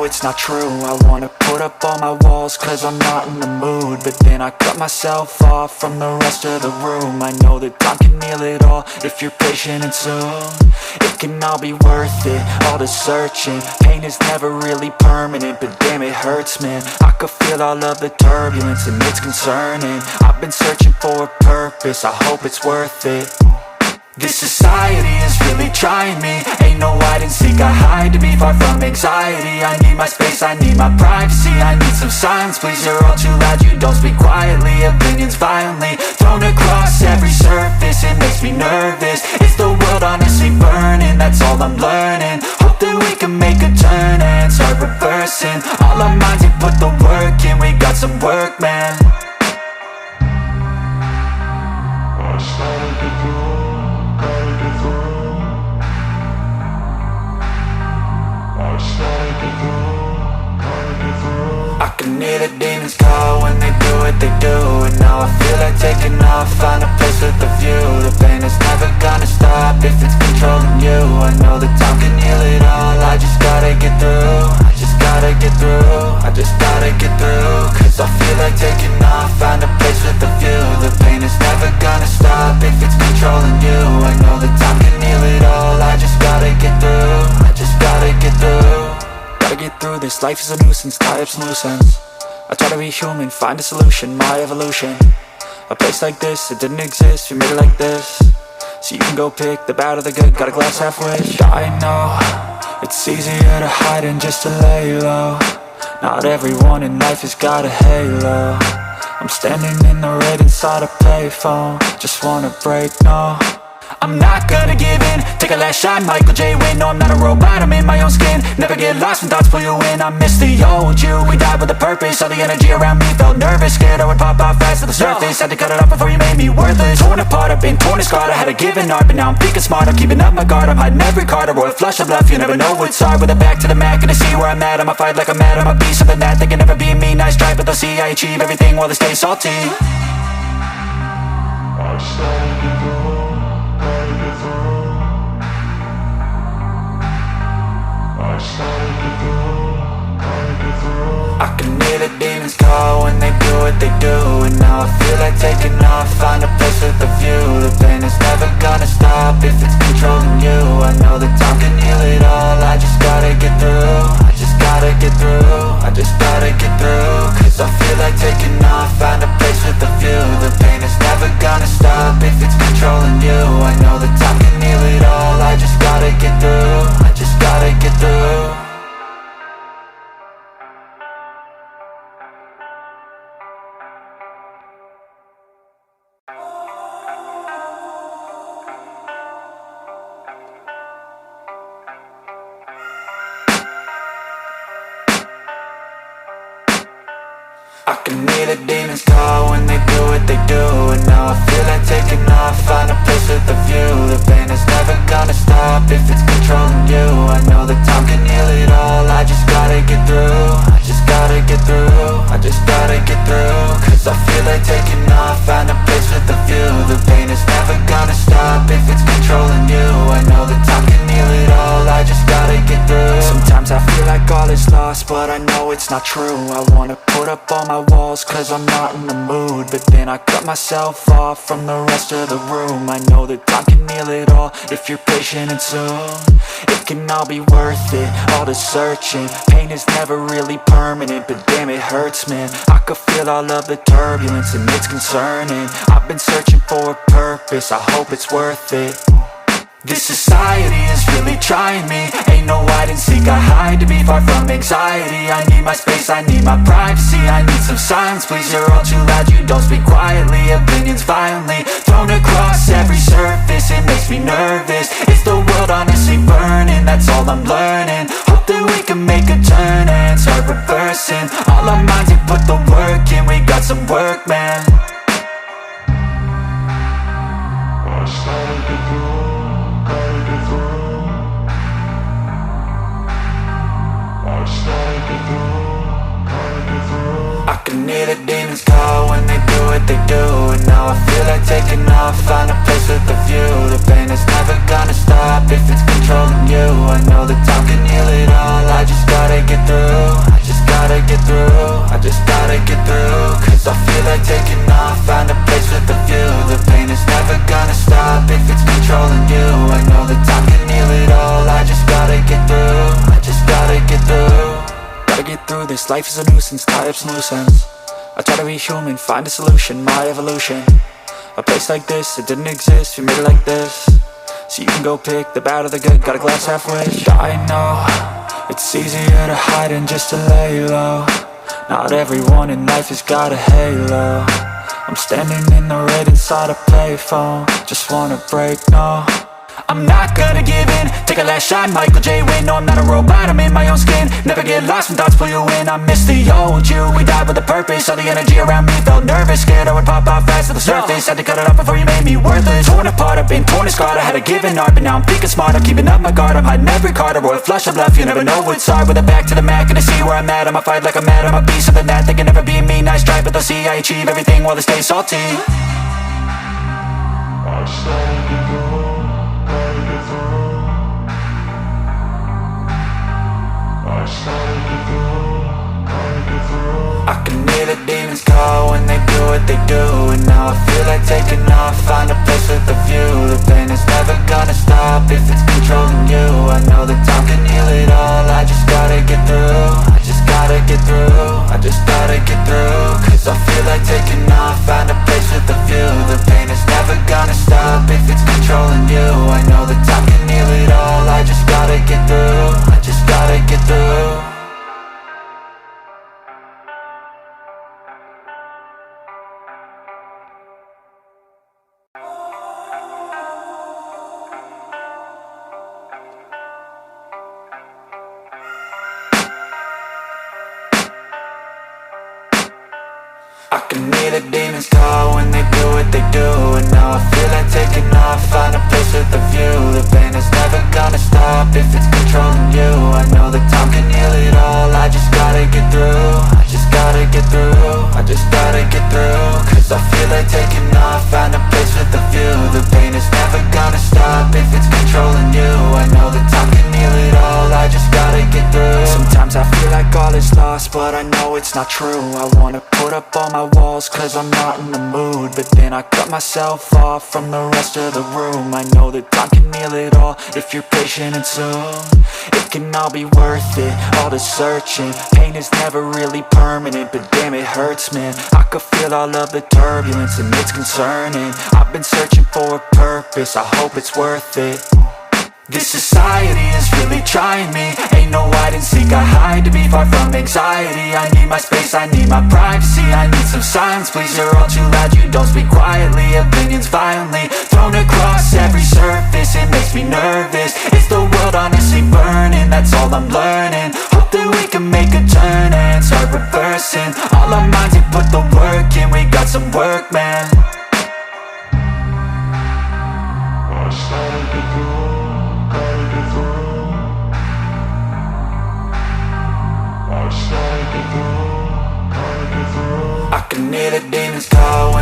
it's not true. I wanna put up all my walls cause I'm not in the mood, but then I cut myself off from the rest of the room. I know that time can heal it all if you're patient, and soon it can all be worth it, all the searching. Pain is never really permanent, but damn it hurts, man. I could feel all of the turbulence and it's concerning. I've been searching for a purpose, I hope it's worth it. This society is really trying me. Ain't no hide and seek, I hide to be far from anxiety. I need my space, I need my privacy. I need some silence, please, you're all too loud. You don't speak quietly, opinions violently thrown across every surface. It makes me nervous, is the world honestly burning? That's all I'm learning. Hope that we can make a turn and start reversing all our minds and put the work in. We got some work, man. I can hear the demons call when they do what they do, and now I feel like taking off, find a place with a view. The pain is never gonna stop if it's controlling you. I know that time can heal it all, I just gotta get through. I just gotta get through, I just gotta get through. Cause I feel like taking off, find a place with a view. The pain is never gonna stop if it's controlling you. I know that time can heal it all, I just gotta get through. I just gotta get through. Gotta get through this, life is a nuisance, tie up some loose ends. I try to be human, find a solution, my evolution. A place like this, it didn't exist, we made it like this. So you can go pick the bad or the good, got a glass half wish. I know, it's easier to hide than just to lay low. Not everyone in life has got a halo. I'm standing in the red inside a payphone, just wanna break, no. I'm not gonna give in, take a last shot, Michael J. Win. No, I'm not a robot, I'm in my own skin. Never get lost when thoughts pull you in. I miss the old you, we died with a purpose. All the energy around me felt nervous, scared I would pop out fast to the surface. Had to cut it off before you made me worthless. Torn apart, I've been torn and scarred. I had a given art, but now I'm thinking smart. I'm keeping up my guard, I'm hiding every card. A royal flush of bluff, you never know what's hard. With a back to the mat, gonna see where I'm at. I'ma fight like I'm mad, I'ma be something that they can never be me. Nice try, but they'll see I achieve everything while they stay salty. I started to go. I can hear the demons call when they do what they do, and now I feel like taking off, find a place with a view. The pain is never gonna stop if it's controlling you. I know that time can heal it all, I just gotta get through. I just gotta get through, I just gotta get through. Cause I feel like taking off, find a place with a view. The pain is never gonna stop if it's controlling you. I know that time can heal it all, I just gotta get through. I just gotta get through. I can hear the demons call when they do what they do, and now I feel like taking off, find a place with a view. The pain is never gonna stop if it's controlling you. I know that time can heal it all, I just gotta get through. I just gotta get through, I just gotta get through. Cause I feel like taking off, find a place with a view. The pain is never gonna stop if it's controlling you. I know that time can heal it all, I just gotta get through. Sometimes I feel like all is lost, but I know it's not true. I wanna put up all my walls cause I'm not in the mood, but then I cut myself off from the rest of the room. I know that time can heal it all if you're patient, and soon it can all be worth it, all the searching. Pain is never really permanent, but damn it hurts, man. I could feel all of the turbulence and it's concerning. I've been searching for a purpose, I hope it's worth it. This society is really trying me. Ain't no hide and seek, I hide to be far from anxiety. I need my space, I need my privacy. I need some silence, please, you're all too loud. You don't speak quietly, opinions violently thrown across every surface. It makes me nervous, is the world honestly burning? That's all I'm learning. Hope that we can make a turn and start reversing all our minds and put the work in. We got some work, man. I started to go. I can hear the demons call when they do what they do, life is a nuisance, tie up some loose ends. I try to be human, find a solution, my evolution. A place like this, it didn't exist, we made it like this. So you can go pick the bad or the good, got a glass halfway. I know, it's easier to hide than just to lay low. Not everyone in life has got a halo. I'm standing in the red inside a payphone. Just wanna break, no, I'm not gonna give in. Take a last shot, Michael J. Win. No, I'm not a robot, I'm in my own skin. Never get lost when thoughts pull you in. I miss the old you, we died with a purpose. All the energy around me felt nervous, scared I would pop out fast to the surface. Had to cut it off before you made me worthless. Torn apart, I've been torn and scarred. I had a given art, but now I'm thinking smart. I'm keeping up my guard, I'm hiding every card. A royal flush of left, you never know what's hard. With a back to the mat, gonna see where I'm at. I'ma fight like I'm mad, I'ma be something that they can never be me. Nice try, but they'll see I achieve everything while they stay salty. I started to go. I can hear the demons call when they do what they do. And now I feel like taking off, find a place with a view. The pain is never gonna stop if it's controlling you. I know that time can heal it all, I just gotta get through. I just gotta get through, I just gotta get through. Cause I feel like taking off, find a place with a view. The pain is never gonna stop if it's controlling you. I know that time can heal it all, I just gotta get through. I just gotta get through. I can hear the demons call when they do what they do. And now I feel like taking off, find a place with a view. The pain is never gonna stop if it's controlling you. I know that time can heal it all, I just gotta get through. I just gotta get through, I just gotta get through. Cause I feel like taking off, find a place with a view. The pain is never gonna stop if it's controlling you. I know that time can heal it all, I just gotta get through. Sometimes I feel like all is lost, but I know it's not true. I wanna put up all my walls cause I'm not in the mood. But then I cut myself off from the rest of the room. I know that time can heal it all if you're patient and soon. It can all be worth it, all the searching. Pain is never really permanent, but damn it hurts, man. I could feel all of the turbulence and it's concerning. I've been searching for a purpose, I hope it's worth it. This society is really trying me. Ain't no hide and seek, I hide to be far from anxiety. I need my space, I need my privacy. I need some silence, please, you're all too loud. You don't speak quietly, opinions violently thrown across every surface. It makes me nervous, it's the world honestly burning. That's all I'm learning, hope that we can make a turn and start reversing. All our minds and put the work in, we got some work, man. I started to go. I can hear the demons call